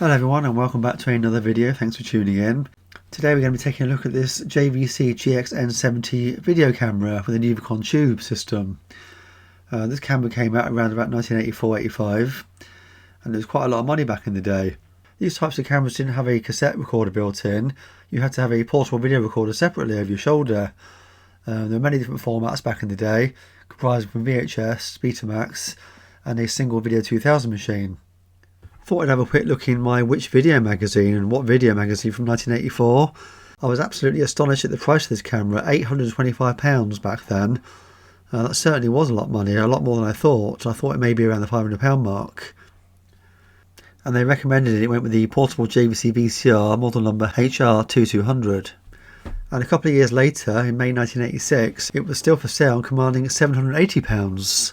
Hello everyone and welcome back to another video. Thanks for tuning in. Today we're going to be taking a look at this Jvc Gx-N70 video camera with a Newvicon tube system. This camera came out around about 1984-85 and it was quite a lot of money back in the day. These types of cameras didn't have a cassette recorder built in. You had to have a portable video recorder separately over your shoulder. There were many different formats back in the day, comprising from VHS, Betamax and a single Video 2000 machine. Thought I'd have a quick look in my Which Video magazine, and What Video magazine from 1984. I was absolutely astonished at the price of this camera, £825 back then. That certainly was a lot of money, a lot more than I thought. I thought it may be around the £500 mark. And they recommended it went with the portable JVC VCR model number HR2200. And a couple of years later, in May 1986, it was still for sale, commanding £780.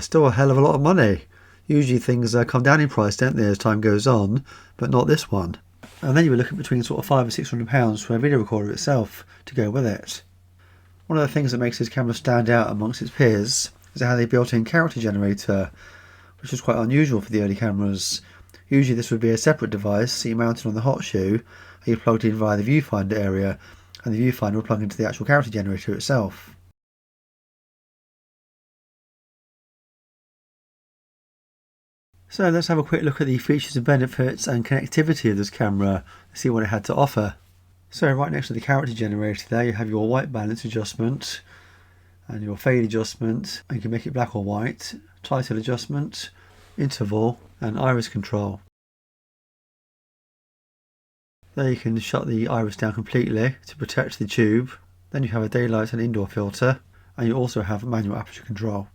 Still a hell of a lot of money. Usually things come down in price, don't they, as time goes on, but not this one. And then you were looking between sort of £500 and £600 for a video recorder itself to go with it. One of the things that makes this camera stand out amongst its peers is how they built in character generator, which was quite unusual for the early cameras. Usually this would be a separate device that you mounted on the hot shoe, and you plugged in via the viewfinder area, and the viewfinder would plug into the actual character generator itself. So let's have a quick look at the features and benefits and connectivity of this camera and see what it had to offer. So right next to the character generator there you have your white balance adjustment and your fade adjustment, and you can make it black or white, title adjustment, interval and iris control. There you can shut the iris down completely to protect the tube. Then you have a daylight and indoor filter, and you also have manual aperture control.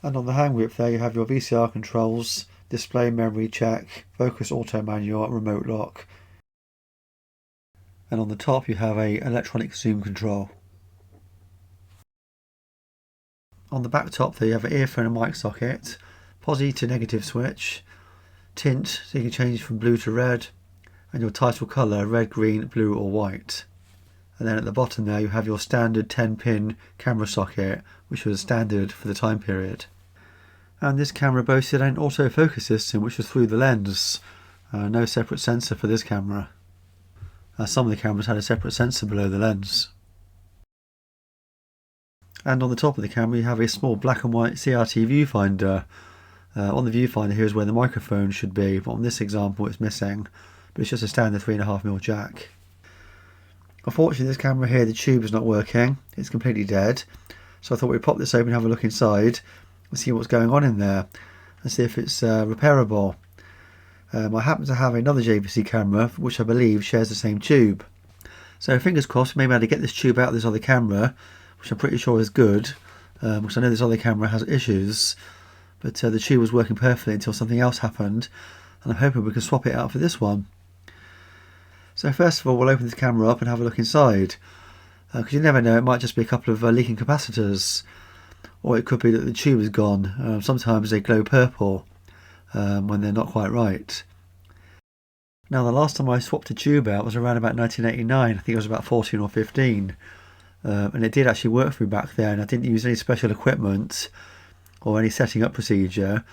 And on the hand grip there you have your VCR controls, display memory check, focus auto manual, remote lock. And on the top you have a electronic zoom control. On the back top there you have an earphone and mic socket, posi to negative switch, tint so you can change from blue to red, and your title colour red, green, blue or white. And then at the bottom there you have your standard 10-pin camera socket, which was standard for the time period. And this camera boasted an autofocus system which was through the lens. No separate sensor for this camera. Some of the cameras had a separate sensor below the lens. And on the top of the camera you have a small black and white CRT viewfinder. On the viewfinder here is where the microphone should be, but on this example it's missing. But it's just a standard 3.5mm jack. Unfortunately this camera here, the tube is not working, it's completely dead, so I thought we'd pop this open and have a look inside and see what's going on in there and see if it's repairable. I happen to have another JVC camera which I believe shares the same tube, so fingers crossed we may be able to get this tube out of this other camera, which I'm pretty sure is good, because I know this other camera has issues, but the tube was working perfectly until something else happened, and I'm hoping we can swap it out for this one. So first of all we'll open this camera up and have a look inside, because you never know, it might just be a couple of leaking capacitors, or it could be that the tube is gone. Sometimes they glow purple when they're not quite right. Now the last time I swapped a tube out was around about 1989, I think I was about 14 or 15, and it did actually work for me back then. I didn't use any special equipment or any setting up procedure.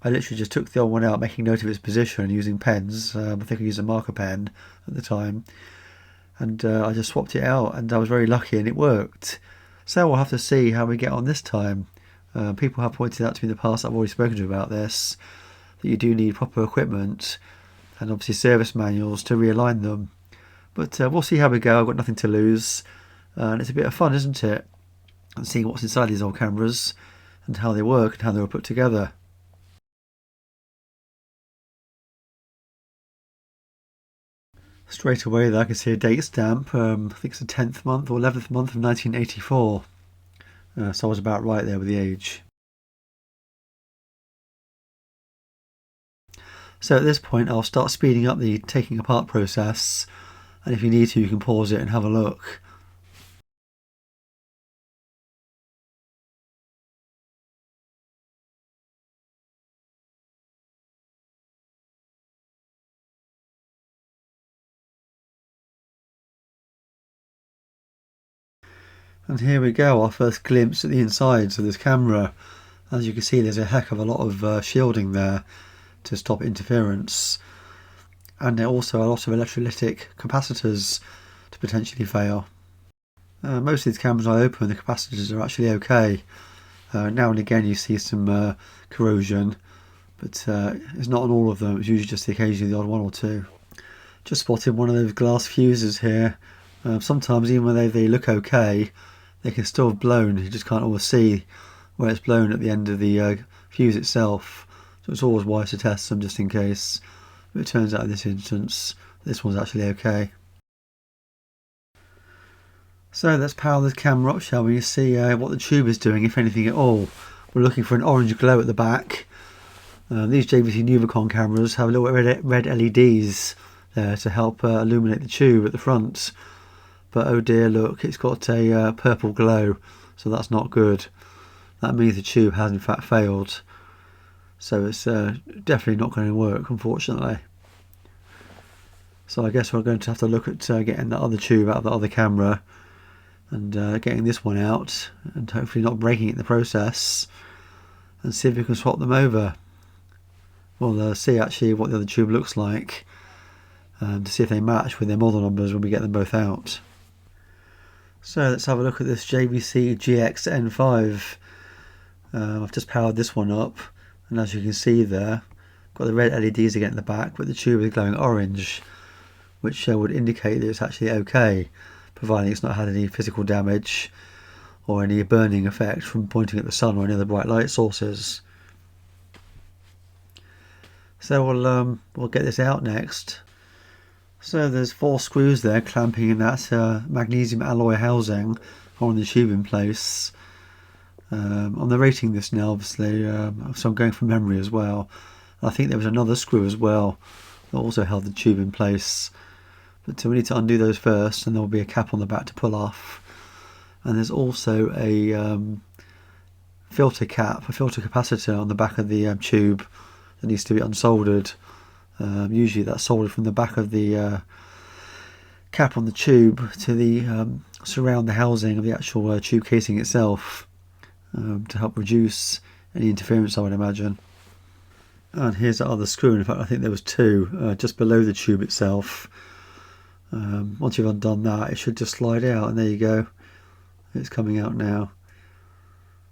I literally just took the old one out, making note of its position using pens. I think I used a marker pen at the time, and I just swapped it out and I was very lucky and it worked. So we'll have to see how we get on this time. People have pointed out to me in the past, I've already spoken to about this, that you do need proper equipment and obviously service manuals to realign them. But we'll see how we go. I've got nothing to lose, and it's a bit of fun, isn't it? And seeing what's inside these old cameras and how they work and how they were put together. Straight away there I can see a date stamp, I think it's the 10th month or 11th month of 1984, so I was about right there with the age. So at this point I'll start speeding up the taking apart process, and if you need to you can pause it and have a look. And here we go, our first glimpse at the insides of this camera. As you can see there's a heck of a lot of shielding there to stop interference, and there are also a lot of electrolytic capacitors to potentially fail. Most of these cameras I open, the capacitors are actually okay. Now and again you see some corrosion, but it's not on all of them. It's usually just occasionally the odd one or two. Just spotted one of those glass fuses here. Sometimes even when they look okay, they can still have blown. You just can't always see where it's blown at the end of the fuse itself. So it's always wise to test them just in case. But it turns out in this instance, this one's actually okay. So let's power this camera up, shall we, see what the tube is doing, if anything at all. We're looking for an orange glow at the back. These Jvc Newvicon cameras have little red LEDs there to help illuminate the tube at the front. But oh dear, look, it's got a purple glow, so that's not good. That means the tube has in fact failed. So it's definitely not going to work, unfortunately. So I guess we're going to have to look at getting the other tube out of the other camera and getting this one out, and hopefully not breaking it in the process, and see if we can swap them over. We'll see actually what the other tube looks like, to see if they match with their model numbers when we get them both out. So let's have a look at this Jvc Gx-N70. I've just powered this one up, and as you can see there, got the red LEDs again at the back, but the tube is glowing orange, which would indicate that it's actually okay, providing it's not had any physical damage or any burning effect from pointing at the sun or any other bright light sources. So we'll get this out next. So there's 4 screws there clamping in that magnesium alloy housing holding the tube in place. I'm narrating this now, obviously, so I'm going from memory as well. I think there was another screw as well that also held the tube in place. But we need to undo those first, and there will be a cap on the back to pull off. And there's also a filter cap, a filter capacitor on the back of the tube that needs to be unsoldered. Usually that's soldered from the back of the cap on the tube to the surround the housing of the actual tube casing itself, to help reduce any interference, I would imagine. And here's the other screw. In fact, I think there was 2 just below the tube itself. Once you've undone that, it should just slide out, and there you go. It's coming out now.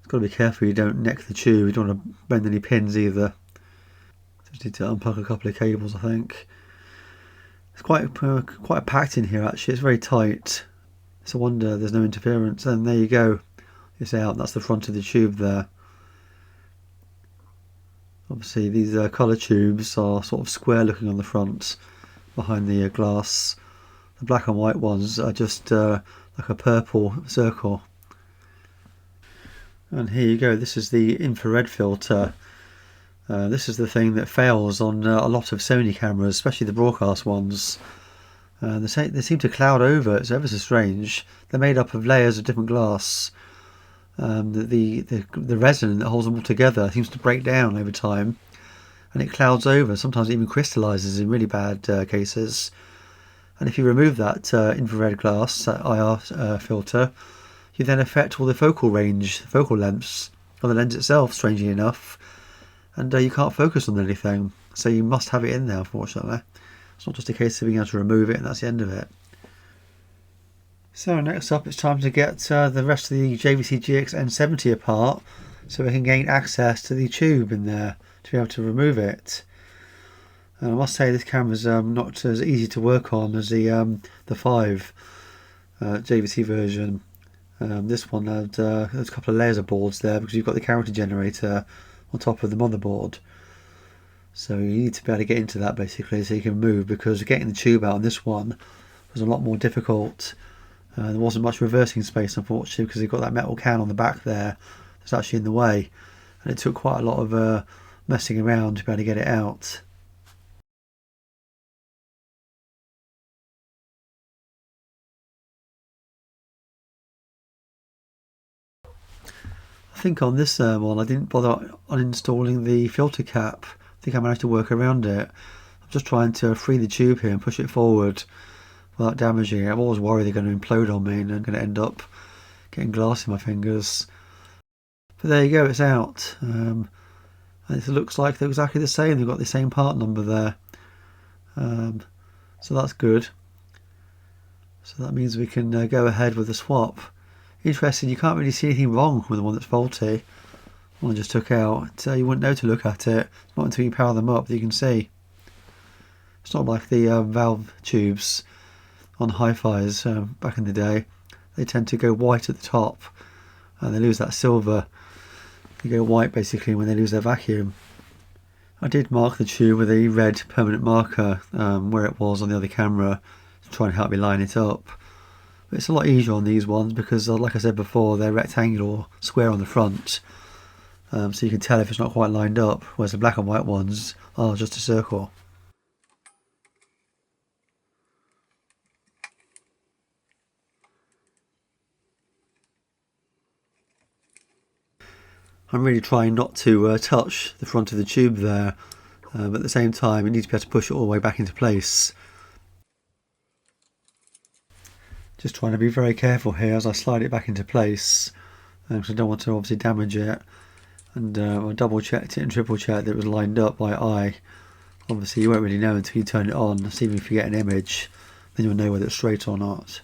You've got to be careful you don't neck the tube. You don't want to bend any pins either. Just need to unplug a couple of cables, I think. It's quite packed in here actually. It's very tight. It's a wonder there's no interference. And there you go. It's out. That's the front of the tube there. Obviously these colour tubes are sort of square looking on the front behind the glass. The black and white ones are just like a purple circle. And here you go, this is the infrared filter. This is the thing that fails on a lot of Sony cameras, especially the broadcast ones. They seem to cloud over. It's ever so strange. They're made up of layers of different glass. The resin that holds them all together seems to break down over time, and it clouds over. Sometimes it even crystallizes in really bad cases. And if you remove that infrared glass, that IR filter, you then affect all the focal range, focal lengths of the lens itself, strangely enough, and you can't focus on anything. So you must have it in there, unfortunately. It's not just a case of being able to remove it and that's the end of it. So next up, it's time to get the rest of the Jvc Gx-N70 apart, so we can gain access to the tube in there to be able to remove it. And I must say this camera's not as easy to work on as the 5 JVC version. This one had there's a couple of layers of boards there because you've got the character generator on top of the motherboard. So you need to be able to get into that basically so you can move, because getting the tube out on this one was a lot more difficult. There wasn't much reversing space, unfortunately, because you've got that metal can on the back there that's actually in the way, and it took quite a lot of messing around to be able to get it out. I think on this one I didn't bother uninstalling the filter cap. I think I managed to work around it. I'm just trying to free the tube here and push it forward without damaging it. I'm always worried they're going to implode on me and I'm going to end up getting glass in my fingers. But there you go, it's out. And it looks like they're exactly the same. They've got the same part number there. So that's good. So that means we can go ahead with the swap. Interesting, you can't really see anything wrong with the one that's faulty. One I just took out. You wouldn't know to look at it. It's not until you power them up that you can see. It's not like the valve tubes on hi-fis back in the day. They tend to go white at the top and they lose that silver. They go white basically when they lose their vacuum. I did mark the tube with a red permanent marker where it was on the other camera to try and help me line it up. But it's a lot easier on these ones because, like I said before, they're rectangular or square on the front. So you can tell if it's not quite lined up, whereas the black and white ones are just a circle. I'm really trying not to touch the front of the tube there, but at the same time you need to be able to push it all the way back into place. Just trying to be very careful here as I slide it back into place, because I don't want to obviously damage it. And I double checked it and triple checked that it was lined up by eye. Obviously you won't really know until you turn it on, so even if you get an image, then you'll know whether it's straight or not.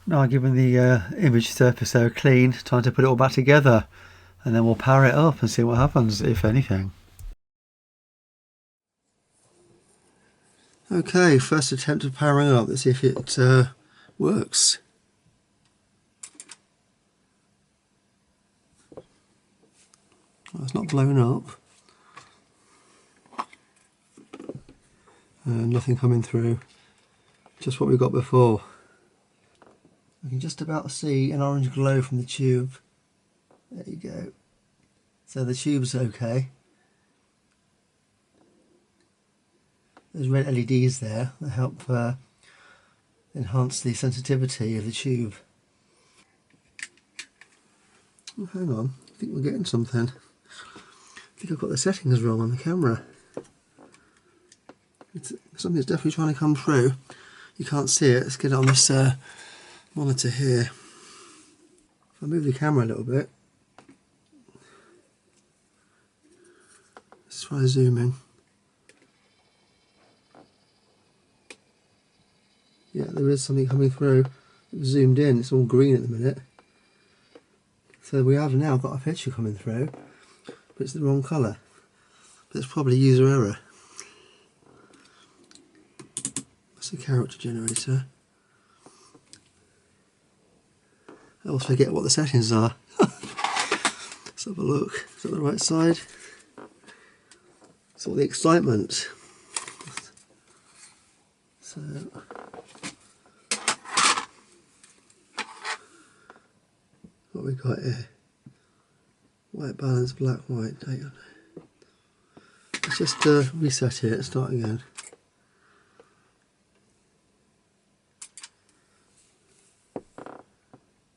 Now given the image surface so clean, time to put it all back together, and then we'll power it up and see what happens, if anything. Okay, first attempt of powering up. Let's see if it works. Well, it's not blown up. Nothing coming through. Just what we got before. I can just about see an orange glow from the tube. There you go. So the tube's okay. There's red LEDs there that help enhance the sensitivity of the tube. Oh, hang on, I think we're getting something. I think I've got the settings wrong on the camera. Something's definitely trying to come through. You can't see it. Let's get it on this monitor here. If I move the camera a little bit, let's try zooming. Yeah, there is something coming through. It was zoomed in, it's all green at the minute. So we have now got a picture coming through, but it's the wrong colour. But it's probably user error. That's a character generator. I always forget what the settings are. Let's have a look. Is that the right side? It's all the excitement. So what we got here? White balance, black, white. Hang on. Let's just reset it and start again.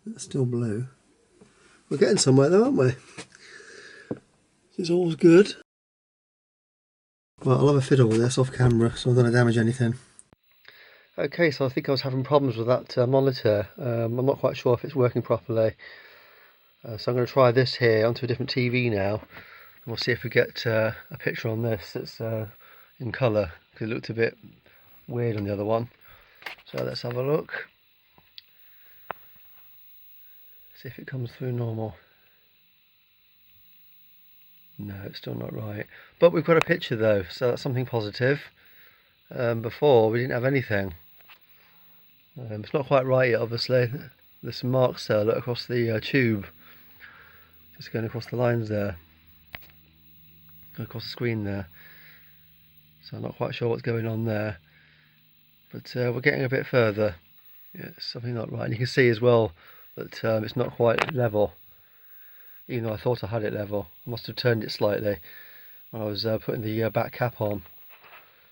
That's still blue. We're getting somewhere though, aren't we? It's all good. Well, I'll have a fiddle with this off camera so I don't damage anything. Okay, so I think I was having problems with that monitor. I'm not quite sure if it's working properly. So I'm going to try this here onto a different TV now. And we'll see if we get a picture on this that's in colour, because it looked a bit weird on the other one. So let's have a look. See if it comes through normal. No, it's still not right. But we've got a picture though, so that's something positive. Before we didn't have anything. It's not quite right yet, obviously. There's some marks there, look, across the tube. Just going across the lines there. Across the screen there. So I'm not quite sure what's going on there. But we're getting a bit further. Yeah, it's something not right. And you can see as well that it's not quite level. Even though I thought I had it level. I must have turned it slightly when I was putting the back cap on.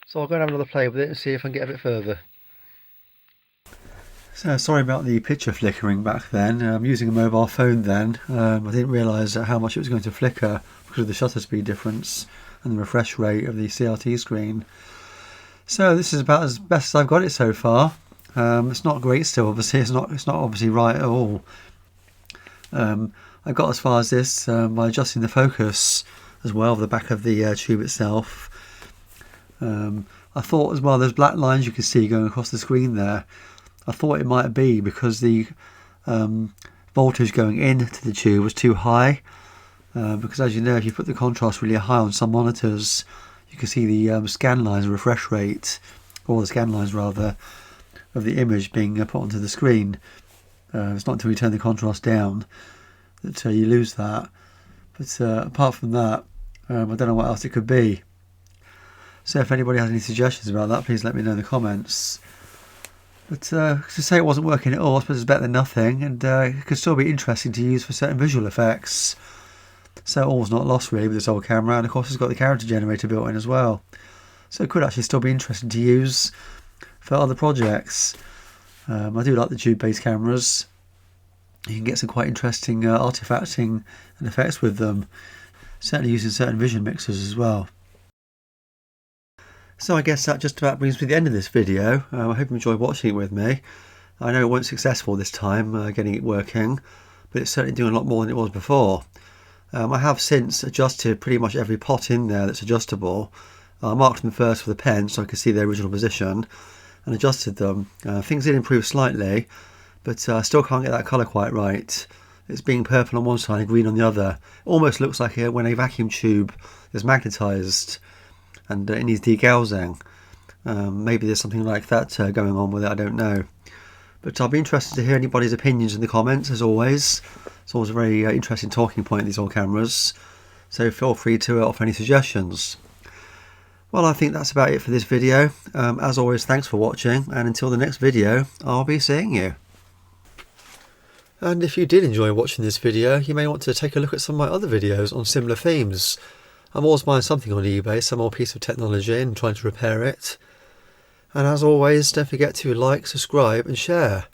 So I'll go and have another play with it and see if I can get a bit further. So sorry about the picture flickering back then. I'm using a mobile phone then. I didn't realise how much it was going to flicker because of the shutter speed difference and the refresh rate of the CRT screen. So this is about as best as I've got it so far. It's not great still, obviously. It's not obviously right at all. I got as far as this by adjusting the focus as well of the back of the tube itself. I thought as well, there's black lines you can see going across the screen there. I thought it might be because the voltage going into the tube was too high. Because as you know, if you put the contrast really high on some monitors, you can see the scan lines, refresh rate, or the scan lines rather, of the image being put onto the screen. It's not until you turn the contrast down that you lose that. But apart from that, I don't know what else it could be. So if anybody has any suggestions about that, please let me know in the comments. But to say it wasn't working at all, I suppose it's better than nothing, and it could still be interesting to use for certain visual effects. So all's not lost really with this old camera, and of course it's got the character generator built in as well. So it could actually still be interesting to use for other projects. I do like the tube-based cameras. You can get some quite interesting artifacting and effects with them. Certainly using certain vision mixers as well. So I guess that just about brings me to the end of this video. I hope you enjoyed watching it with me. I know it wasn't successful this time getting it working, but it's certainly doing a lot more than it was before. I have since adjusted pretty much every pot in there that's adjustable. I marked them first with a pen so I could see their original position and adjusted them. Things did improve slightly, but I still can't get that colour quite right. It's being purple on one side and green on the other. It almost looks like when a vacuum tube is magnetised and it needs degaussing. Maybe there's something like that going on with it, I don't know. But I'll be interested to hear anybody's opinions in the comments, as always. It's always a very interesting talking point, these old cameras. So feel free to offer any suggestions. Well, I think that's about it for this video. As always, thanks for watching, and until the next video, I'll be seeing you. And if you did enjoy watching this video, you may want to take a look at some of my other videos on similar themes. I'm always buying something on eBay, some more piece of technology, and trying to repair it. And as always, don't forget to like, subscribe and share.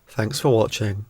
Thanks for watching.